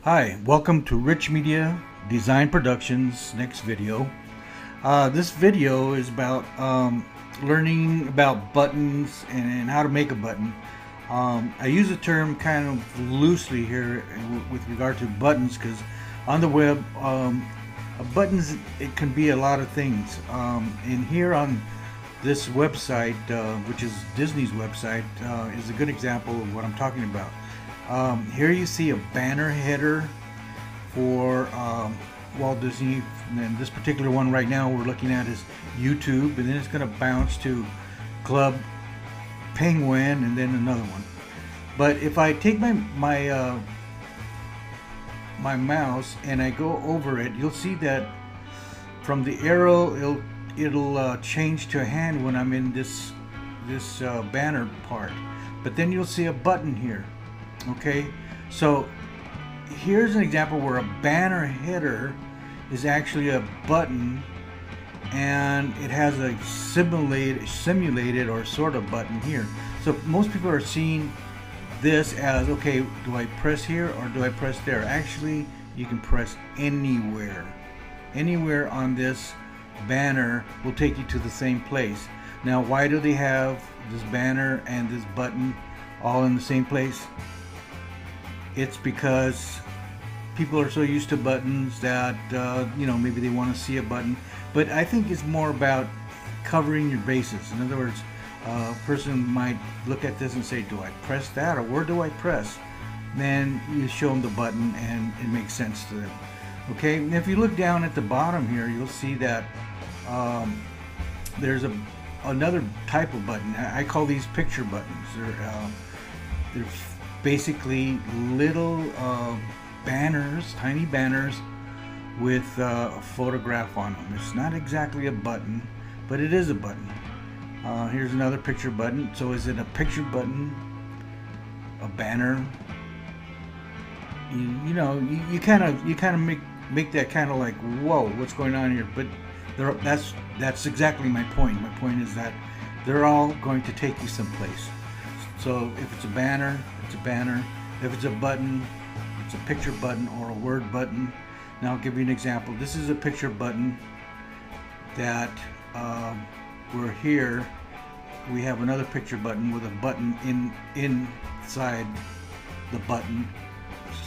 Hi, welcome to Rich Media Design Productions next video. This video is about learning about buttons and how to make a button. I use the term kind of loosely here with regard to buttons because on the web, buttons, it can be a lot of things. And here on this website, which is Disney's website, is a good example of what I'm talking about. Here you see a banner header for Walt Disney, and this particular one right now we're looking at is YouTube, and then it's going to bounce to Club Penguin and then another one. But if I take my mouse and I go over it, you'll see that from the arrow it'll change to a hand when I'm in this banner part, but then you'll see a button here. Okay, so here's an example where a banner header is actually a button, and it has a simulated or sort of button here. So most people are seeing this as, okay, do I press here or do I press there? Actually, you can press anywhere. Anywhere on this banner will take you to the same place. Now, why do they have this banner and this button all in the same place? It's because people are so used to buttons that maybe they want to see a button, but I think it's more about covering your bases. In other words, a person might look at this and say, do I press that or where do I press? Then you show them the button and it makes sense to them. Okay, and if you look down at the bottom here, you'll see that there's another type of button. I call these picture buttons. They're basically little banners, tiny banners with a photograph on them. It's not exactly a button, but it is a button. Here's another picture button. So is it a picture button, a banner? You kind of make that kind of like, whoa, what's going on here? But that's exactly my point. My point is that they're all going to take you someplace. So if it's a banner, it's a banner. If it's a button, it's a picture button or a word button. Now I'll give you an example. This is a picture button that we're here. We have another picture button with a button inside the button,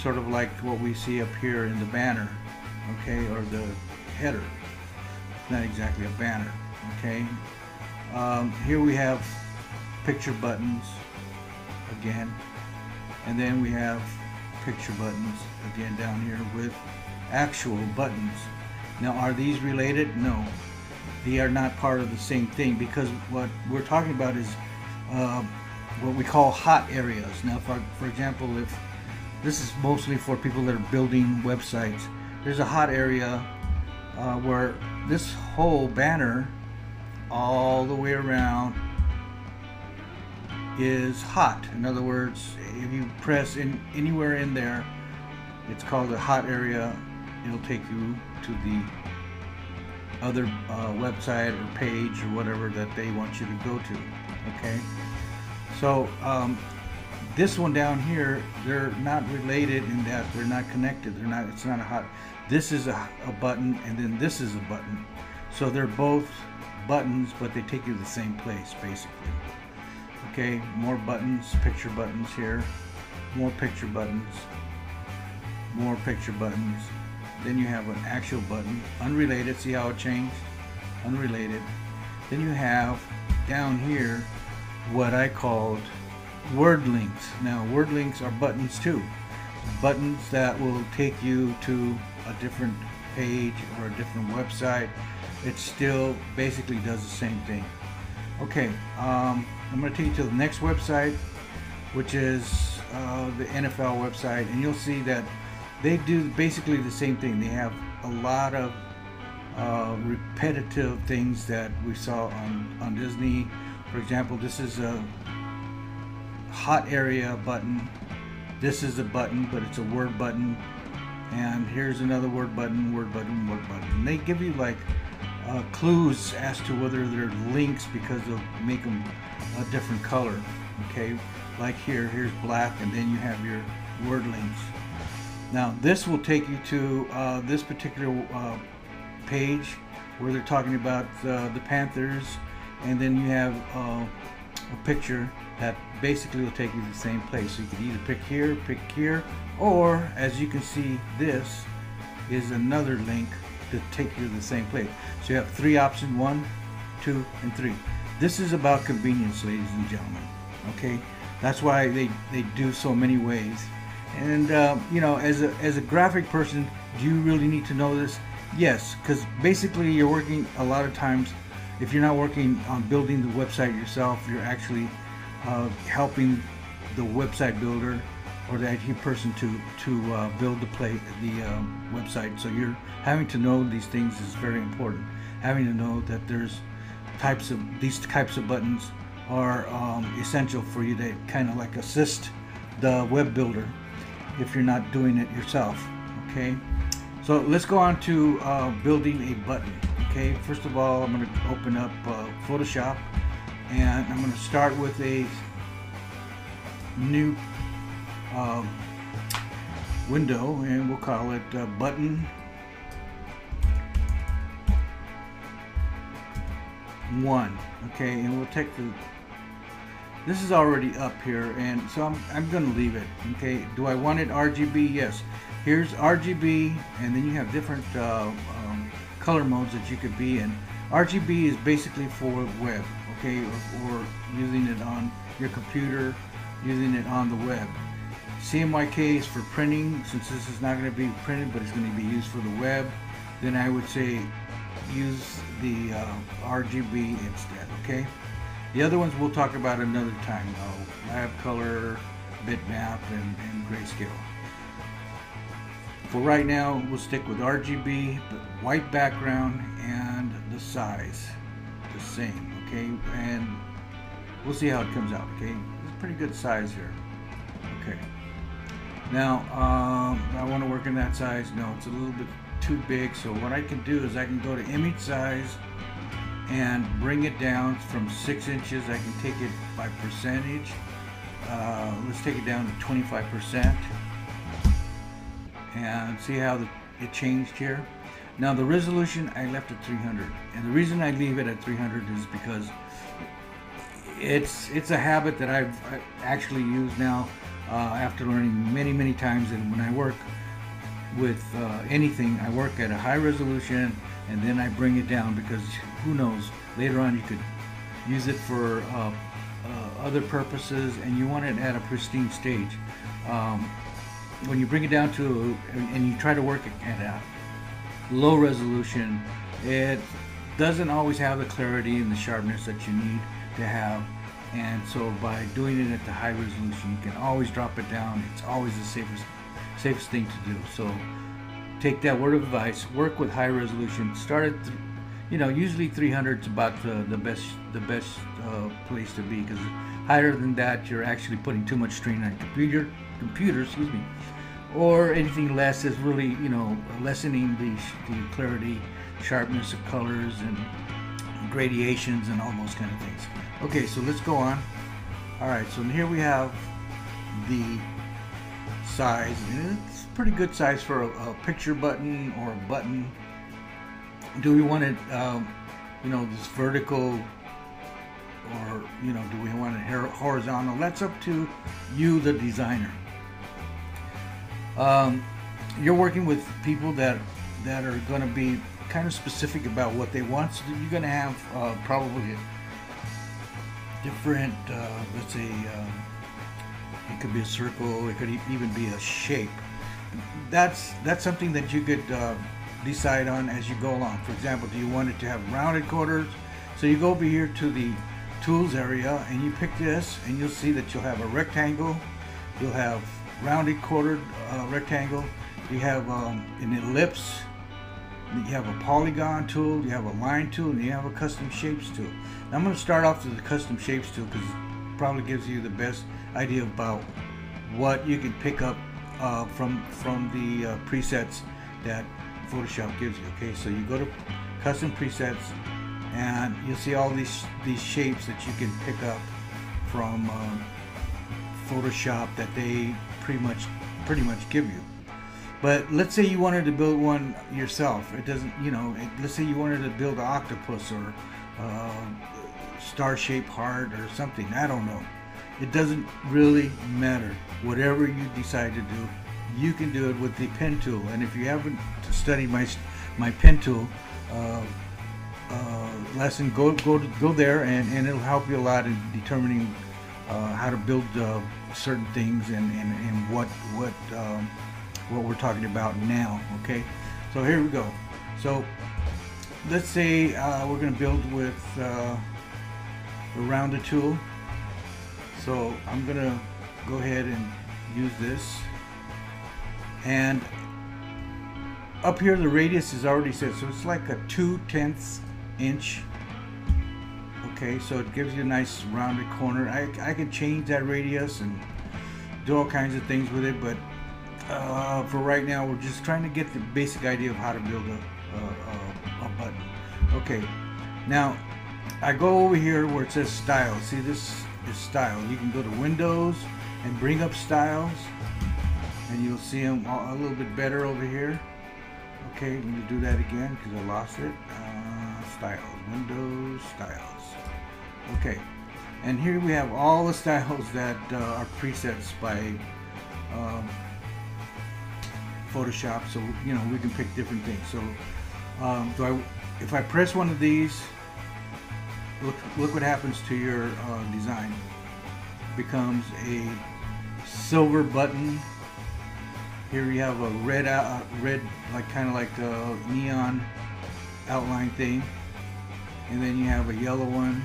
sort of like what we see up here in the banner, okay, or the header. It's not exactly a banner, okay. Here we have picture buttons again, and then we have picture buttons again down here with actual buttons. Now, are these related? No, they are not part of the same thing, because what we're talking about is what we call hot areas. Now, for example, if this is mostly for people that are building websites, there's a hot area where this whole banner all the way around is hot. In other words, if you press anywhere in there, it's called a hot area. It'll take you to the other website or page or whatever that they want you to go to. Okay, so this one down here, they're not related in that they're not connected. It's not a hot. This is a button, and then this is a button. So they're both buttons, but they take you to the same place, basically. Okay, more buttons, picture buttons here, more picture buttons, more picture buttons. Then you have an actual button, unrelated. See how it changed? Unrelated. Then you have down here what I called word links. Now, word links are buttons too. Buttons that will take you to a different page or a different website. It still basically does the same thing. Okay, I'm going to take you to the next website, which is the NFL website, and you'll see that they do basically the same thing. They have a lot of repetitive things that we saw on Disney. For example, this is a hot area button. This is a button, but it's a word button. And here's another word button, word button, word button. And they give you like clues as to whether they're links because they'll make them a different color. Okay, like here's black, and then you have your word links. Now this will take you to this particular page where they're talking about the Panthers, and then you have a picture that basically will take you to the same place. So you can either pick here, or as you can see, this is another link to take you to the same place. So you have three options: 1, 2, and 3. This is about convenience, ladies and gentlemen. Okay, that's why they do so many ways. And you know, as a graphic person, do you really need to know this? Yes, because basically you're working a lot of times. If you're not working on building the website yourself, you're actually helping the website builder or the IT person to build the website. So you're having to know these things is very important. Having to know that there's these types of buttons are essential for you to kind of like assist the web builder if you're not doing it yourself. Okay, so let's go on to building a button. Okay, first of all, I'm going to open up Photoshop, and I'm going to start with a new window, and we'll call it button 1. Okay, and we'll take this is already up here, and so I'm going to leave it. Okay, do I want it RGB? Yes. Here's RGB, and then you have different color modes that you could be in. RGB is basically for web, okay, or using it on your computer, using it on the web. CMYK is for printing. Since this is not going to be printed, but it's going to be used for the web, then I would say use the RGB instead. Okay, the other ones we'll talk about another time, though. Lab color, bitmap, and grayscale. For right now, we'll stick with RGB, but white background, and the size the same. Okay, and we'll see how it comes out. Okay, it's a pretty good size here. Okay, now I want to work in that size. No, it's a little bit too big. So what I can do is I can go to image size and bring it down from 6 inches. I can take it by percentage. Let's take it down to 25%. And see how it changed here. Now the resolution I left at 300, and the reason I leave it at 300 is because it's a habit that I've actually used now after learning many times. And when I work with anything, I work at a high resolution, and then I bring it down, because who knows, later on you could use it for other purposes, and you want it at a pristine stage. When you bring it down to, and you try to work at a low resolution, it doesn't always have the clarity and the sharpness that you need to have. And so by doing it at the high resolution, you can always drop it down. It's always the safest thing to do. So take that word of advice, work with high resolution. Start at, usually 300 is about the best place to be, because higher than that, you're actually putting too much strain on computer, excuse me, or anything less is really, lessening the clarity, sharpness of colors and gradations and all those kind of things. Okay, so let's go on. All right, so here we have the size, and it's a pretty good size for a picture button or a button. Do we want it, this vertical, or do we want it horizontal? That's up to you, the designer. You're working with people that are going to be kind of specific about what they want. So you're going to have probably different, let's say, it could be a circle, it could even be a shape. That's something that you could decide on as you go along. For example, do you want it to have rounded corners? So you go over here to the tools area, and you pick this, and you'll see that you'll have a rectangle, you'll have rounded cornered rectangle, you have an ellipse, you have a polygon tool, you have a line tool, and you have a custom shapes tool. Now I'm going to start off with the custom shapes tool, because it probably gives you the best idea about what you can pick up from the presets that Photoshop gives you. Okay, so you go to custom presets, and you'll see all these shapes that you can pick up from Photoshop that they pretty much give you. But let's say you wanted to build one yourself. It doesn't, let's say you wanted to build an octopus or star-shaped heart or something. I don't know. It doesn't really matter. Whatever you decide to do, you can do it with the pen tool. And if you haven't studied my pen tool lesson, go there, and it'll help you a lot in determining how to build certain things and what we're talking about now. Okay, so here we go. So let's say we're going to build with the rounded tool. So I'm going to go ahead and use this, and up here the radius is already set, so it's like a 2/10 inch. Okay, so it gives you a nice rounded corner. I can change that radius and do all kinds of things with it, but for right now we're just trying to get the basic idea of how to build a button. Okay, now I go over here where it says style. See, this is style. You can go to Windows and bring up styles, and you'll see them a little bit better over here. Okay, let me do that again because I lost it. Styles, Windows, styles. Okay, and here we have all the styles that are presets by Photoshop, so we can pick different things. So if I press one of these, look what happens to your design. It becomes a silver button. Here you have a red, like kind of like the neon outline thing, and then you have a yellow one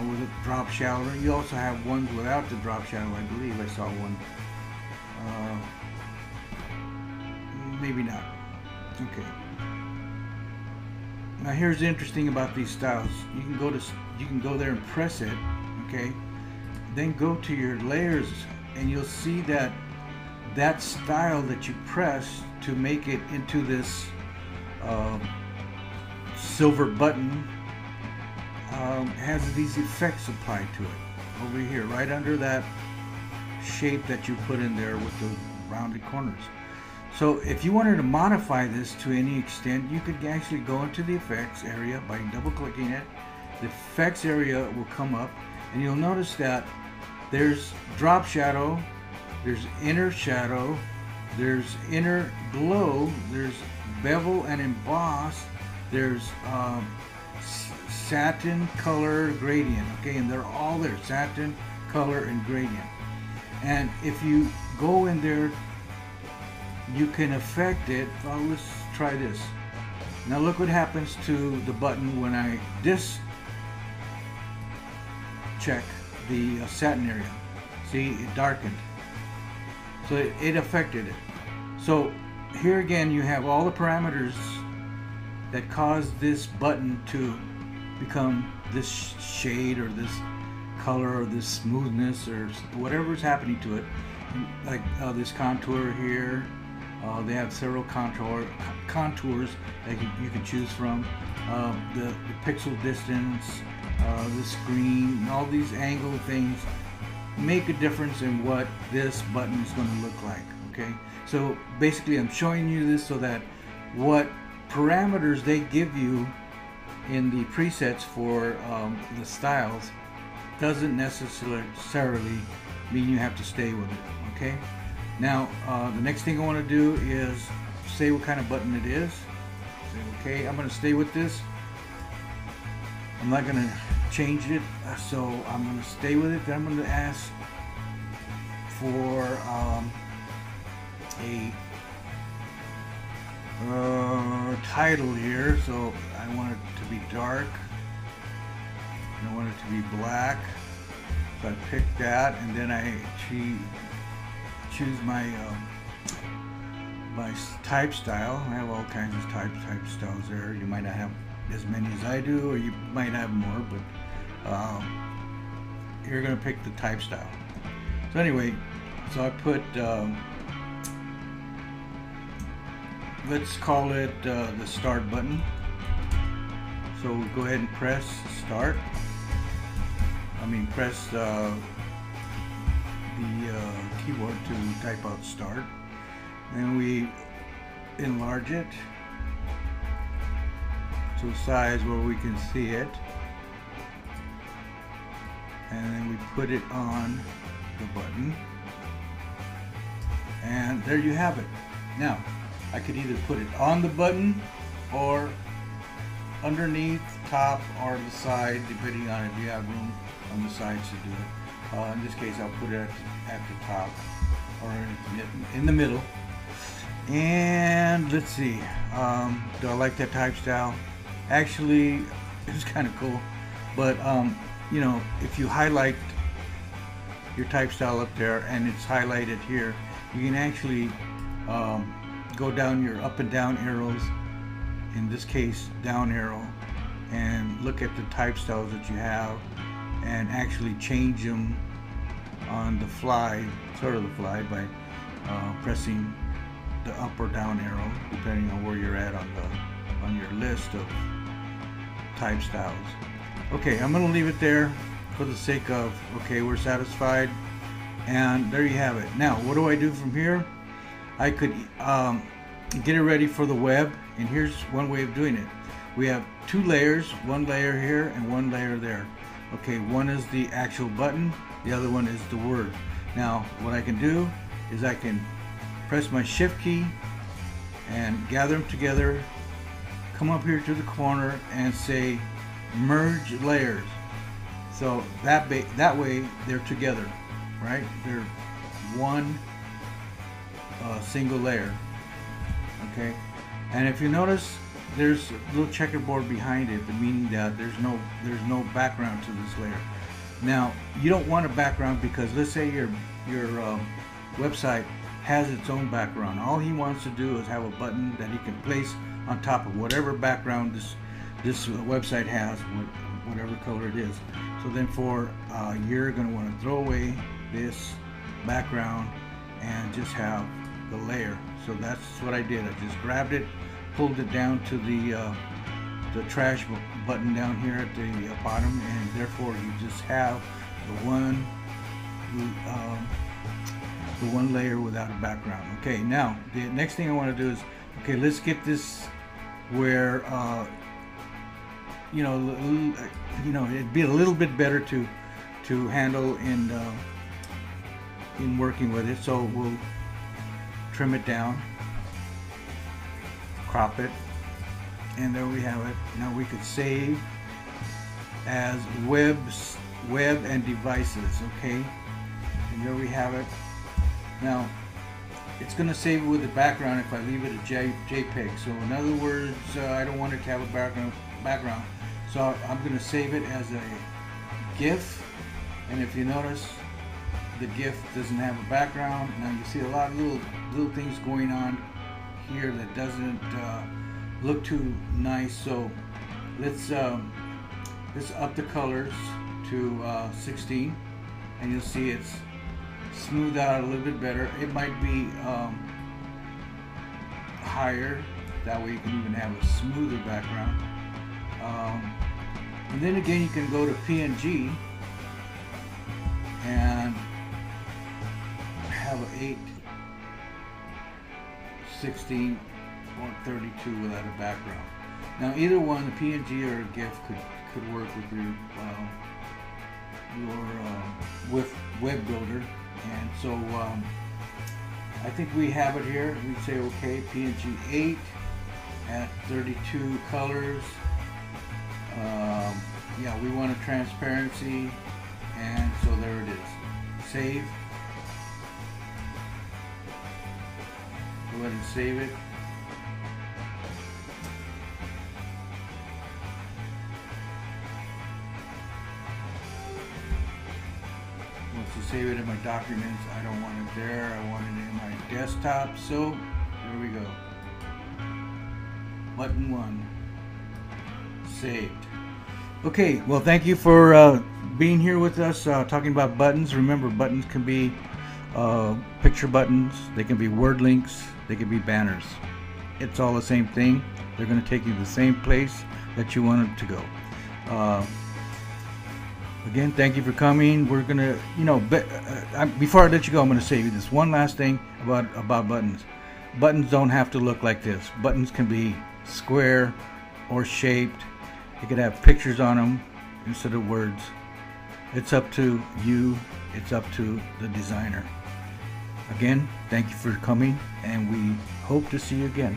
with a drop shadow. You also have ones without the drop shadow. I believe I saw one. Maybe not. Okay. Now here's the interesting about these styles. You can go there and press it. Okay. Then go to your layers, and you'll see that style that you press to make it into this silver button has these effects applied to it over here, right under that shape that you put in there with the rounded corners. So if you wanted to modify this to any extent, you could actually go into the effects area by double clicking it. The effects area will come up, and you'll notice that there's drop shadow, there's inner shadow, there's inner glow, there's bevel and emboss, there's satin, color, gradient. Okay, and they're all there, satin, color, and gradient. And if you go in there, you can affect it. Well, let's try this. Now look what happens to the button when I check the satin area. See, it darkened. So it affected it. So here again you have all the parameters that cause this button to become this shade or this color or this smoothness or whatever is happening to it. Like this contour here. They have several contours that you can choose from. The pixel distance, the screen, all these angle things make a difference in what this button is going to look like. Okay, so basically I'm showing you this so that what parameters they give you in the presets for the styles doesn't necessarily mean you have to stay with it. Okay, now the next thing I want to do is say what kind of button it is. Say, okay, I'm going to stay with this. I'm not going to change it, so I'm going to stay with it. Then I'm going to ask for a title here. So I want it to be dark, and I want it to be black. So I pick that, and then I choose my my type style. I have all kinds of type styles there. You might not have as many as I do, or you might have more, but you're going to pick the type style. So anyway, so I put let's call it the start button. So we'll go ahead and press start. Press the keyboard to type out start, Then we enlarge it to a size where we can see it, and then we put it on the button, and there you have it. Now I could either put it on the button or underneath, top, or the side, depending on if you have room on the sides to do it. In this case, I'll put it at the top or in the middle. And let's see, do I like that type style? Actually, it's kind of cool, but you know, if you highlight your type style up there and it's highlighted here, you can actually go down your up and down arrows, in this case down arrow, and look at the type styles that you have and actually change them on the fly, sort of the fly, by pressing the up or down arrow depending on where you're at on your list of type styles. Okay, I'm going to leave it there for the sake of, okay, we're satisfied, and there you have it. Now what do I do from here? I could get it ready for the web, and here's one way of doing it. We have two layers, one layer here and one layer there. Okay, one is the actual button, the other one is the word. Now what I can do is I can press my shift key and gather them together, come up here to the corner and say merge layers. So that way they're together, right? They're one single layer. Okay, and if you notice, there's a little checkerboard behind it, meaning that there's no background to this layer. Now you don't want a background because let's say your website has its own background. All he wants to do is have a button that he can place on top of whatever background this website has, whatever color it is. So then you're going to want to throw away this background and just have the layer. So that's what I did. I just grabbed it, pulled it down to the trash button down here at the bottom, and therefore you just have the one layer without a background. Okay, now the next thing I want to do is, okay, let's get this where you know, it'd be a little bit better to handle in working with it. So we'll trim it down, crop it, and there we have it. Now we could save as web and devices. Okay, and there we have it. Now it's going to save it with the background if I leave it a JPEG. So in other words, I don't want it to have a background. So I'm going to save it as a GIF, and if you notice, the GIF doesn't have a background. Now you see a lot of little things going on here that doesn't look too nice. So let's up the colors to 16, and you'll see it's smoothed out a little bit better. It might be higher, that way you can even have a smoother background. And then again, you can go to PNG and have an 8, 16, or 32 without a background. Now either one, the PNG or a GIF, could work with your with Web Builder. And so I think we have it here. We say okay, PNG 8 at 32 colors. Yeah, we want a transparency, and so there it is. Save. Go ahead and save it. Once you save it in my documents, I don't want it there. I want it in my desktop. So there we go. Button 1. Saved. Okay, well, thank you for being here with us talking about buttons. Remember, buttons can be picture buttons, they can be word links, they can be banners. It's all the same thing. They're going to take you to the same place that you want them to go. Again, thank you for coming. We're going to, before I let you go, I'm going to say this one last thing about buttons. buttons don't have to look like this. Buttons can be square or shaped. You could have pictures on them instead of words. It's up to you. It's up to the designer. Again, thank you for coming, and we hope to see you again.